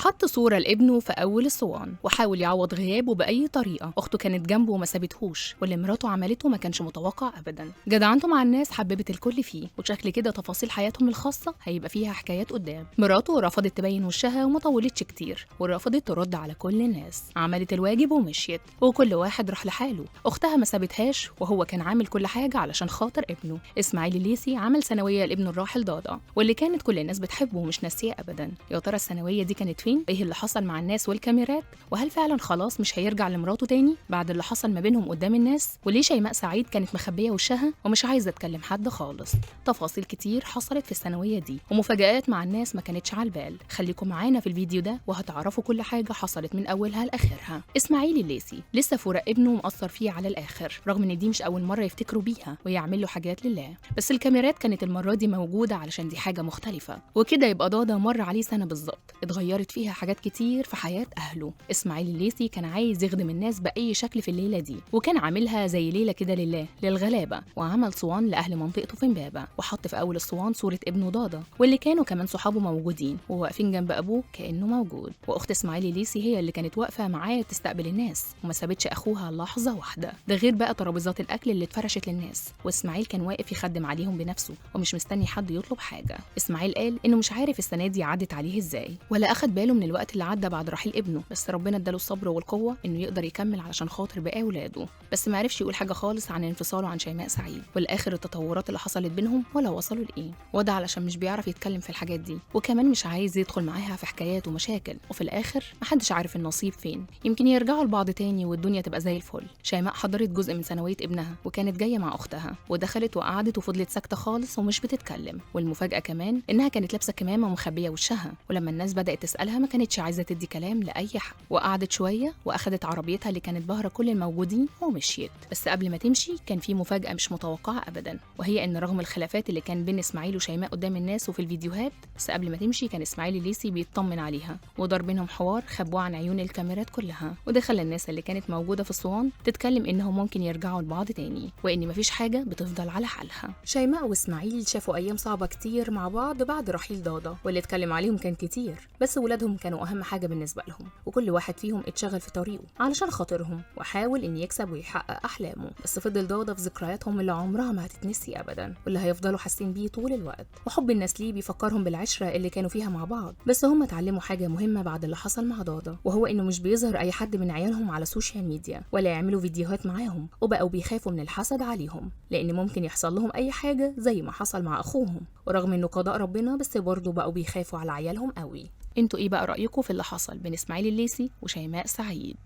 حط صورة لابنه في أول الصوان وحاول يعوض غيابه بأي طريقة. أخته كانت جنبه وما سابتهوش، واللي مراته عملته ما كانش متوقع أبدا. جدعنته مع الناس حببت الكل فيه، وشكل كده تفاصيل حياتهم الخاصة هيبقى فيها حكايات قدام. مراته رفضت تبين وشها وما طولتش كتير، ورفضت ترد على كل الناس. عملت الواجب ومشيت، وكل واحد راح لحاله. أختها ما سابتهاش، وهو كان عامل كل حاجة علشان خاطر ابنه. إسماعيل الليثي عمل ثانوية لابنه الراحل ضاضة، واللي كانت كل الناس بتحبه ومش ناسياه أبدا. يا ترى الثانوية دي كانت فين؟ ايه اللي حصل مع الناس والكاميرات؟ وهل فعلا خلاص مش هيرجع لمراته تاني بعد اللي حصل ما بينهم قدام الناس؟ وليه شيماء سعيد كانت مخبيه وشها ومش عايزه تكلم حد خالص؟ تفاصيل كتير حصلت في الثانويه دي، ومفاجآت مع الناس ما كانتش على البال. خليكم معانا في الفيديو ده وهتعرفوا كل حاجه حصلت من اولها لاخرها. اسماعيل الليثي لسه فراق ابنه مأثر فيه على الاخر، رغم ان دي مش اول مره يفتكروا بيها ويعمل له حاجات لله. بس الكاميرات كانت المره دي موجوده علشان دي حاجه مختلفه. وكده يبقى ضاضة مر عليه سنه بالظبط اتغيرت فيها حاجات كتير في حياة أهله. إسماعيل الليثي كان عايز يخدم الناس بأي شكل في الليلة دي، وكان عاملها زي ليلة كده لله للغلابة، وعمل صوان لأهل منطقته في إمبابة، وحط في أول الصوان صورة ابنه ضاضة، واللي كانوا كمان صحابه موجودين وواقفين جنب أبوه كأنه موجود. وأخت إسماعيل الليثي هي اللي كانت واقفة معاه تستقبل الناس، وما سابتش أخوها لحظة واحدة. ده غير بقى ترابيزات الأكل اللي اتفرشت للناس، وإسماعيل كان واقف يخدم عليهم بنفسه ومش مستني حد يطلب حاجة. إسماعيل قال إنه مش عارف السنة دي عدت عليه إزاي، ولا أخد باله من الوقت اللي عدى بعد رحيل ابنه، بس ربنا اداله الصبر والقوه انه يقدر يكمل علشان خاطر باقي اولاده. بس ما عرفش يقول حاجه خالص عن انفصاله عن شيماء سعيد، والاخر التطورات اللي حصلت بينهم ولا وصلوا لايه. وده علشان مش بيعرف يتكلم في الحاجات دي، وكمان مش عايز يدخل معاها في حكايات ومشاكل، وفي الاخر محدش عارف النصيب فين. يمكن يرجعوا لبعض تاني والدنيا تبقى زي الفل. شيماء حضرت جزء من ثانويه ابنها، وكانت جايه مع اختها، ودخلت وقعدت وفضلت ساكته خالص ومش بتتكلم. والمفاجاه كمان انها كانت لابسه كمامه ومخبيه وشها، ولما الناس بدات تسالها ما كانتش عايزه تدي كلام لاي حد. وقعدت شويه واخدت عربيتها اللي كانت باهره كل الموجودين ومشيت. بس قبل ما تمشي كان في مفاجاه مش متوقعه ابدا، وهي ان رغم الخلافات اللي كان بين اسماعيل وشيماء قدام الناس وفي الفيديوهات، بس قبل ما تمشي كان اسماعيل الليثي بيطمن عليها، ودار بينهم حوار خبوه عن عيون الكاميرات كلها. وده خلى الناس اللي كانت موجوده في الصوان تتكلم انهم ممكن يرجعوا لبعض تاني، وان مفيش حاجه بتفضل على حالها. شيماء واسماعيل شافوا ايام صعبه كتير مع بعض بعد رحيل ضاضة، واللي اتكلم عليهم كان كتير، بس ولادهم كانوا اهم حاجه بالنسبه لهم، وكل واحد فيهم اتشغل في طريقه علشان خاطرهم، وحاول ان يكسب ويحقق احلامه. بس فضل ضاضة في ذكرياتهم اللي عمرها ما هتتنسي ابدا، واللي هيفضلوا حاسين بيه طول الوقت. وحب الناس ليه بيفكرهم بالعشره اللي كانوا فيها مع بعض. بس هم اتعلموا حاجه مهمه بعد اللي حصل مع ضاضة، وهو انه مش بيظهر اي حد من عيالهم على السوشيال ميديا ولا يعملوا فيديوهات معاهم، وبقوا بيخافوا من الحسد عليهم، لان ممكن يحصل لهم اي حاجه زي ما حصل مع اخوهم. ورغم انه قضاء ربنا، بس برضه بقوا بيخافوا على عيالهم قوي. انتوا ايه بقى رأيكم في اللي حصل بين اسماعيل الليثي وشيماء سعيد؟